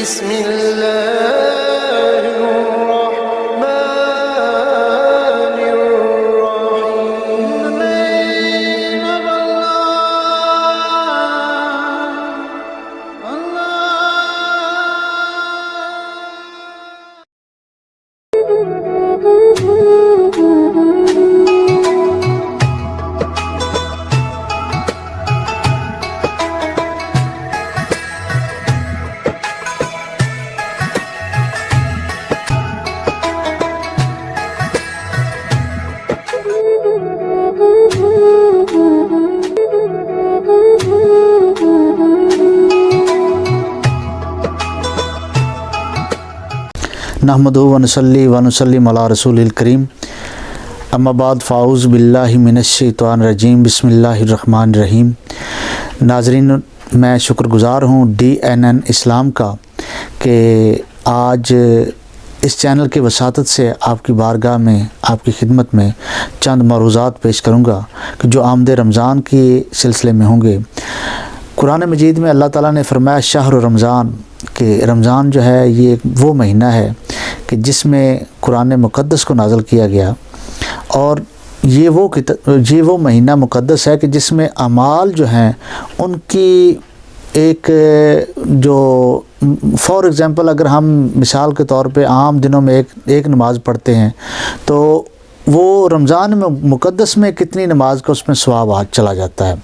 بسم الله الرحمن الرحيم. نحمدہ ونصلی ونسلم علی رسول الکریم. اما بعد فاعوذ باللہ من الشیطان الرجیم. بسم اللہ الرحمن الرحیم. ناظرین، میں شکر گزار ہوں DNN اسلام کا کہ آج اس چینل کی وساطت سے آپ کی بارگاہ میں، آپ کی خدمت میں چند معروضات پیش کروں گا کہ جو آمد رمضان کے سلسلے میں ہوں گے. قرآن مجید میں اللہ تعالیٰ نے فرمایا شہر رمضان، کہ رمضان جو ہے یہ وہ مہینہ ہے کہ جس میں قرآن مقدس کو نازل کیا گیا، اور یہ وہ مہینہ مقدس ہے کہ جس میں اعمال جو ہیں ان کی ایک جو فار ایگزامپل اگر ہم مثال کے طور پہ عام دنوں میں ایک نماز پڑھتے ہیں تو وہ رمضان میں مقدس میں کتنی نماز کا اس میں ثواب چلا جاتا ہے.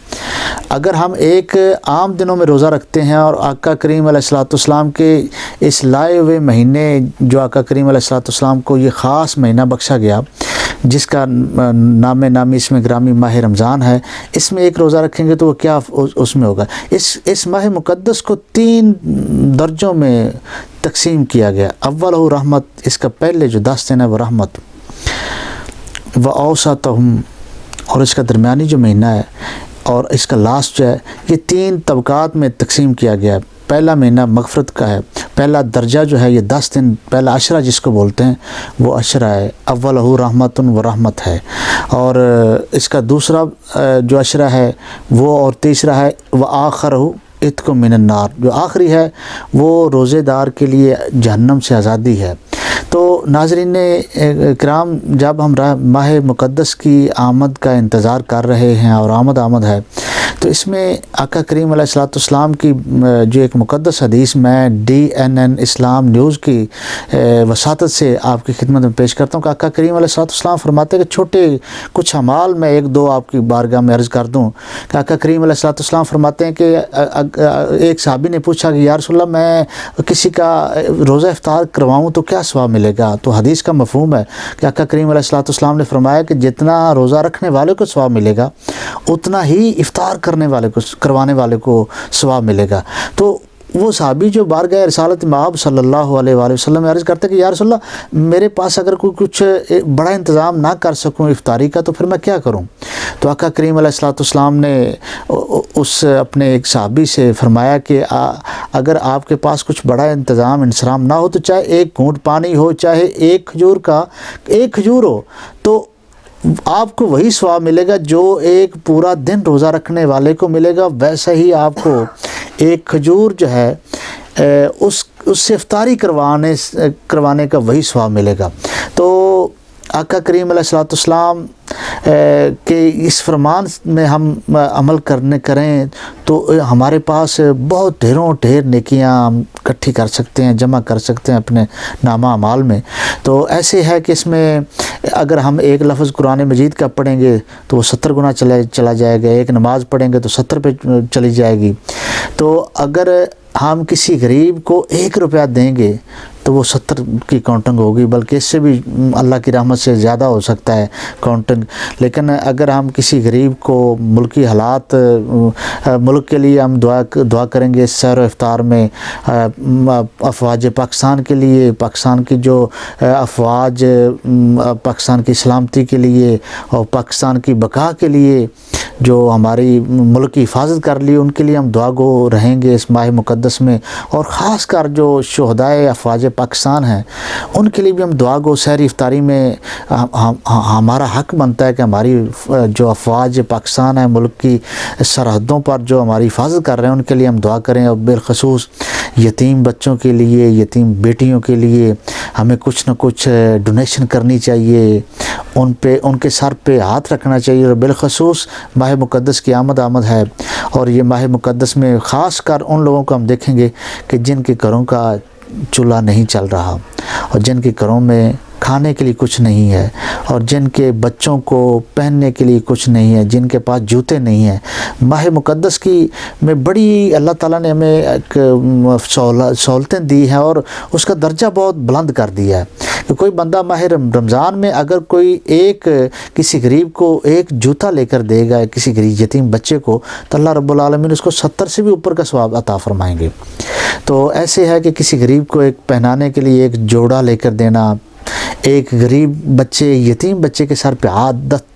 اگر ہم ایک عام دنوں میں روزہ رکھتے ہیں اور آقا کریم علیہ السلام کے اس لائے ہوئے مہینے، جو آقا کریم علیہ السلام کو یہ خاص مہینہ بخشا گیا جس کا نامی اس میں گرامی ماہ رمضان ہے، اس میں ایک روزہ رکھیں گے تو وہ کیا اس میں ہوگا. اس ماہ مقدس کو 3 درجوں میں تقسیم کیا گیا. اول رحمت، اس کا پہلے جو 10 دن ہے وہ رحمت، وَأَوْسَطُهُمْ، اور اس کا درمیانی جو مہینہ ہے اور اس کا لاسٹ جو ہے، یہ 3 طبقات میں تقسیم کیا گیا ہے. پہلا مہینہ مغفرت کا ہے، پہلا درجہ جو ہے یہ 10 دن، پہلا عشرہ جس کو بولتے ہیں وہ عشرہ ہے، اولہ رحمت و رحمت ہے. اور اس کا دوسرا جو عشرہ ہے وہ، اور تیسرا ہے وآخرہ عتق من النار، جو آخری ہے وہ روزے دار کے لیے جہنم سے آزادی ہے. تو ناظرین کرام، جب ہم ماہ مقدس کی آمد کا انتظار کر رہے ہیں اور آمد ہے، تو اس میں آقا کریم علیہ السلام کی جو ایک مقدس حدیث میں DNN اسلام نیوز کی وساطت سے آپ کی خدمت میں پیش کرتا ہوں کہ آقا کریم علیہ السلام فرماتے ہیں کہ چھوٹے کچھ اعمال میں 1-2 آپ کی بارگاہ میں عرض کر دوں کہ آقا کریم علیہ السلام فرماتے ہیں کہ ایک صحابی نے پوچھا کہ یا رسول اللہ، میں کسی کا روزہ افطار کرواؤں تو کیا ثواب ملے گا؟ تو حدیث کا مفہوم ہے کہ آقا کریم علیہ السلام نے فرمایا کہ جتنا روزہ رکھنے والے کو ثواب ملے گا اتنا ہی افطار کروانے والے کو ثواب ملے گا. تو وہ صحابی جو بارگاہ رسالت مآب صلی اللہ علیہ وآلہ وسلم عرض کرتے کہ یا رسول اللہ، میرے پاس اگر کچھ بڑا انتظام نہ کر سکوں افطاری کا تو پھر میں کیا کروں؟ تو آقا کریم علیہ السلام نے اس اپنے ایک صحابی سے فرمایا کہ اگر آپ کے پاس کچھ بڑا انتظام نہ ہو تو چاہے 1 گھونٹ پانی ہو، چاہے ایک کھجور ہو، تو آپ کو وہی ثواب ملے گا جو ایک پورا دن روزہ رکھنے والے کو ملے گا. ویسا ہی آپ کو 1 کھجور جو ہے اس سے افطاری کروانے کا وہی ثواب ملے گا. تو آقا کریم علیہ السلام کہ اس فرمان میں ہم عمل کریں تو ہمارے پاس بہت ڈھیر نیکیاں ہم اکٹھی کر سکتے ہیں، جمع کر سکتے ہیں اپنے نامہ اعمال میں. تو ایسے ہے کہ اس میں اگر ہم ایک لفظ قرآن مجید کا پڑھیں گے تو وہ 70 گنا چلا جائے گا، ایک نماز پڑھیں گے تو 70 پہ چلی جائے گی. تو اگر ہم کسی غریب کو 1 روپیہ دیں گے تو وہ 70 کی کاؤنٹنگ ہوگی، بلکہ اس سے بھی اللہ کی رحمت سے زیادہ ہو سکتا ہے کاؤنٹنگ. لیکن اگر ہم کسی غریب کو ملکی حالات، ملک کے لیے ہم دعا کریں گے سحر و افطار میں، افواج پاکستان کے لیے، پاکستان کی جو افواج پاکستان کی سلامتی کے لیے اور پاکستان کی بقا کے لیے جو ہماری ملک کی حفاظت کر لی، ان کے لیے ہم دعا گو رہیں گے اس ماہ مقدس میں، اور خاص کر جو شہدائے افواج پاکستان ہیں ان کے لیے بھی ہم دعا گو سحری افطاری میں ہمارا حق بنتا ہے کہ ہماری جو افواج پاکستان ہیں ملک کی سرحدوں پر جو ہماری حفاظت کر رہے ہیں ان کے لیے ہم دعا کریں، اور بالخصوص یتیم بچوں کے لیے، یتیم بیٹیوں کے لیے ہمیں کچھ نہ کچھ ڈونیشن کرنی چاہیے، ان کے سر پہ ہاتھ رکھنا چاہیے، اور بالخصوص ماہ مقدس کی آمد ہے، اور یہ ماہ مقدس میں خاص کر ان لوگوں کو ہم دیکھیں گے کہ جن کے گھروں کا چولہا نہیں چل رہا، اور جن کے گھروں میں کھانے کے لیے کچھ نہیں ہے، اور جن کے بچوں کو پہننے کے لیے کچھ نہیں ہے، جن کے پاس جوتے نہیں ہیں۔ ماہ مقدس کی میں بڑی اللہ تعالیٰ نے ہمیں ایک سہولتیں دی ہیں، اور اس کا درجہ بہت بلند کر دیا ہے کہ کوئی بندہ ماہ رمضان میں اگر کوئی کسی غریب کو ایک جوتا لے کر دے گا، کسی غریب یتیم بچے کو، تو اللہ رب العالمین اس کو 70 سے بھی اوپر کا ثواب عطا فرمائیں گے۔ تو ایسے ہے کہ کسی غریب کو ایک پہنانے کے لیے ایک جوڑا لے کر دینا، ایک غریب بچے، یتیم بچے کے سر پہ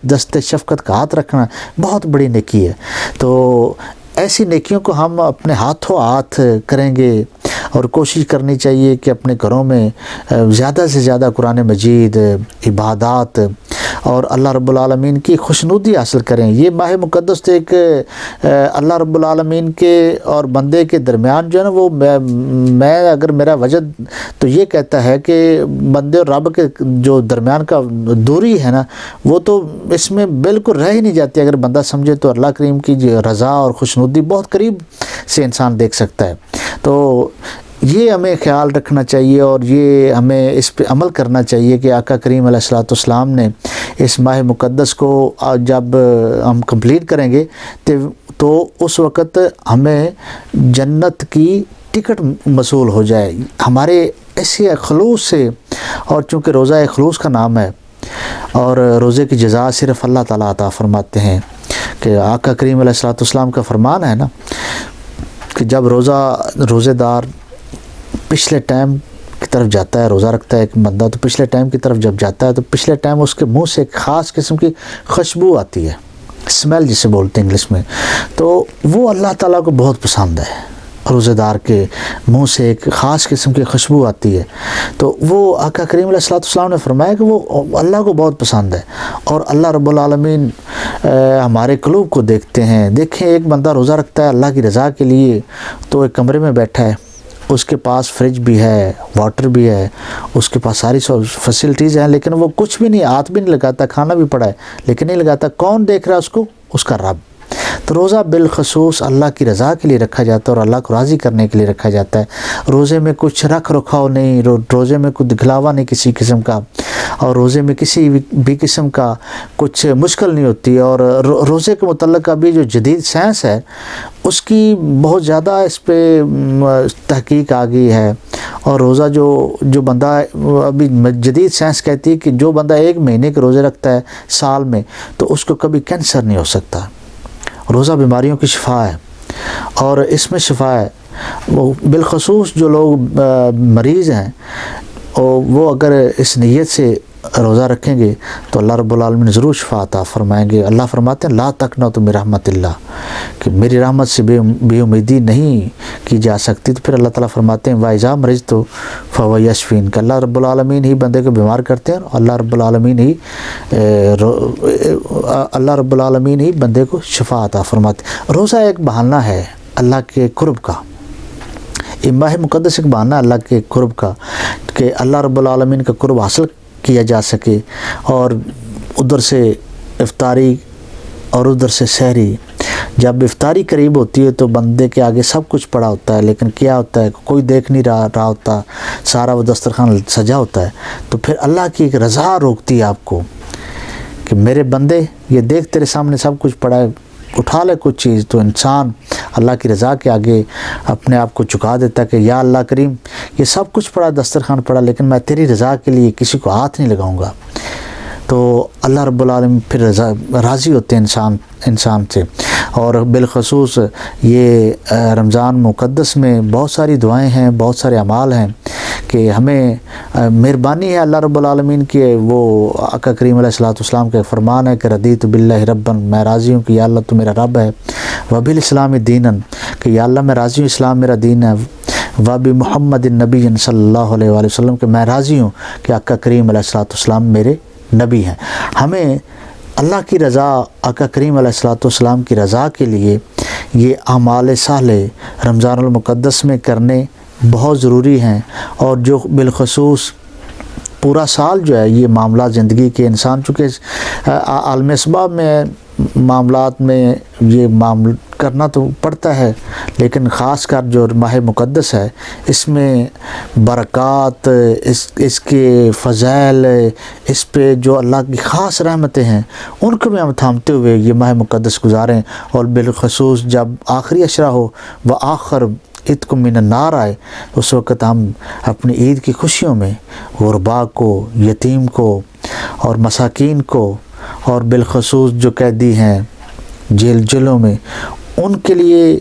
دست شفقت کا ہاتھ رکھنا بہت بڑی نیکی ہے۔ تو ایسی نیکیوں کو ہم اپنے ہاتھوں ہاتھ کریں گے، اور کوشش کرنی چاہیے کہ اپنے گھروں میں زیادہ سے زیادہ قرآن مجید، عبادات اور اللہ رب العالمین کی خوشنودی حاصل کریں۔ یہ ماہ مقدس تو ایک اللہ رب العالمین کے اور بندے کے درمیان جو ہے نا، وہ میں اگر میرا وجد تو یہ کہتا ہے کہ بندے اور رب کے جو درمیان کا دوری ہے نا، وہ تو اس میں بالکل رہ ہی نہیں جاتی۔ اگر بندہ سمجھے تو اللہ کریم کی جو رضا اور خوشنودی بہت قریب سے انسان دیکھ سکتا ہے۔ تو یہ ہمیں خیال رکھنا چاہیے، اور یہ ہمیں اس پہ عمل کرنا چاہیے کہ آقا کریم علیہ السلام نے اس ماہ مقدس کو جب ہم کمپلیٹ کریں گے تو اس وقت ہمیں جنت کی ٹکٹ موصول ہو جائے ہمارے ایسے خلوص سے، اور چونکہ روزہ خلوص کا نام ہے، اور روزے کی جزا صرف اللہ تعالیٰ عطا فرماتے ہیں، کہ آقا کریم علیہ السلام کا فرمان ہے نا کہ جب روزے دار پچھلے ٹائم کی طرف جاتا ہے، روزہ رکھتا ہے ایک بندہ، تو پچھلے ٹائم کی طرف جب جاتا ہے تو پچھلے ٹائم اس کے منہ سے ایک خاص قسم کی خوشبو آتی ہے، اسمیل جسے بولتے ہیں انگلش میں، تو وہ اللہ تعالیٰ کو بہت پسند ہے۔ روزہ دار کے منہ سے ایک خاص قسم کی خوشبو آتی ہے، تو وہ آقا کریم علیہ السلام نے فرمایا کہ وہ اللہ کو بہت پسند ہے، اور اللہ رب العالمین ہمارے قلوب کو دیکھتے ہیں۔ دیکھیں ایک بندہ روزہ رکھتا ہے اللہ کی رضا کے لیے، تو ایک کمرے میں بیٹھا ہے، اس کے پاس فریج بھی ہے، واٹر بھی ہے، اس کے پاس ساری فیسلٹیز ہیں، لیکن وہ کچھ بھی نہیں، ہاتھ بھی نہیں لگاتا، کھانا بھی پڑا ہے لیکن نہیں لگاتا۔ کون دیکھ رہا ہے اس کو؟ اس کا رب۔ تو روزہ بالخصوص اللہ کی رضا کے لیے رکھا جاتا ہے، اور اللہ کو راضی کرنے کے لیے رکھا جاتا ہے۔ روزے میں کچھ رکھ رکھاؤ نہیں، روزے میں کوئی دکھلاوا نہیں کسی قسم کا، اور روزے میں کسی بھی قسم کا کچھ مشکل نہیں ہوتی۔ اور روزے کے متعلق ابھی جو جدید سائنس ہے اس کی بہت زیادہ اس پہ تحقیق آ گئی ہے، اور روزہ جو بندہ ابھی جدید سائنس کہتی ہے کہ جو بندہ 1 مہینے کے روزے رکھتا ہے سال میں تو اس کو کبھی کینسر نہیں ہو سکتا۔ روزہ بیماریوں کی شفا ہے، اور اس میں شفا ہے۔ وہ بالخصوص جو لوگ مریض ہیں وہ اگر اس نیت سے روزہ رکھیں گے تو اللہ رب العالمین ضرور شفا عطا فرمائیں گے۔ اللہ فرماتے ہیں لا تقنطوا من رحمت اللہ، کہ میری رحمت سے بے امیدی نہیں کی جا سکتی۔ تو پھر اللہ تعالیٰ فرماتے ہیں وَإِذَا مَرِضْتُ فَهُوَ يَشْفِينِ، کہ اللہ رب العالمین ہی بندے کو بیمار کرتے ہیں، اور اللہ رب العالمین ہی بندے کو شفا عطا فرماتے ہیں۔ روزہ ایک بہانہ ہے اللہ کے قرب کا، یہ ماہ مقدس ایک بہانہ اللہ کے قرب کا، کہ اللہ رب العالمین کا قرب حاصل کیا جا سکے، اور ادھر سے افطاری اور ادھر سے سحری۔ جب افطاری قریب ہوتی ہے تو بندے کے آگے سب کچھ پڑا ہوتا ہے، لیکن کیا ہوتا ہے کوئی دیکھ نہیں رہا ہوتا، سارا وہ دسترخوان سجا ہوتا ہے، تو پھر اللہ کی ایک رضا روکتی ہے آپ کو کہ میرے بندے یہ دیکھ تیرے سامنے سب کچھ پڑا ہے، اٹھا لے کچھ چیز۔ تو انسان اللہ کی رضا کے آگے اپنے آپ کو چکا دیتا ہے کہ یا اللہ کریم یہ سب کچھ پڑا، دسترخوان پڑا، لیکن میں تیری رضا کے لیے کسی کو ہاتھ نہیں لگاؤں گا۔ تو اللہ رب العالمین پھر راضی ہوتے ہیں انسان سے. اور بالخصوص یہ رمضان مقدس میں بہت ساری دعائیں ہیں, بہت سارے اعمال ہیں کہ ہمیں مہربانی ہے اللہ رب العالمین کی. وہ آقا کریم علیہ الصلوۃ والسلام کا فرمان ہے کہ رضیت باللہ ربا, میں راضی ہوں کہ یا اللہ تو میرا رب ہے, وبالاسلام دینا, کہ یا اللہ میں راضی ہوں اسلام میرا دین ہے, وبمحمد النبی صلی اللہ علیہ وآلہ وسلم, کہ میں راضی ہوں کہ آقا کریم علیہ الصلوۃ والسلام میرے نبی ہیں. ہمیں اللہ کی رضا, آقا کریم علیہ الصلوۃ والسلام کی رضا کے لیے یہ اعمال صالح رمضان المقدس میں کرنے بہت ضروری ہیں. اور جو بالخصوص پورا سال جو ہے یہ معاملات زندگی کے انسان, چونکہ عالم اسباب میں معاملات میں یہ معامل کرنا تو پڑتا ہے, لیکن خاص کر جو ماہ مقدس ہے اس میں برکات, اس کے فضائل, اس پہ جو اللہ کی خاص رحمتیں ہیں ان کو بھی ہم تھامتے ہوئے یہ ماہ مقدس گزاریں. اور بالخصوص جب آخری عشرہ ہو و آخر عتق من النار آئے, اس وقت ہم اپنی عید کی خوشیوں میں غرباء کو, یتیم کو اور مساکین کو, اور بالخصوص جو قیدی ہیں جیلوں میں, ان کے لیے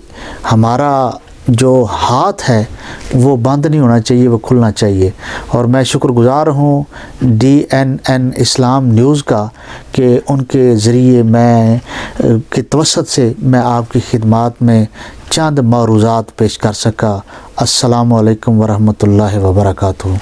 ہمارا جو ہاتھ ہے وہ بند نہیں ہونا چاہیے, وہ کھلنا چاہیے. اور میں شکر گزار ہوں DNN اسلام نیوز کا کہ ان کے ذریعے میں کے توسط سے میں آپ کی خدمات میں چند معروضات پیش کر سکا. السلام علیکم ورحمۃ اللہ وبرکاتہ.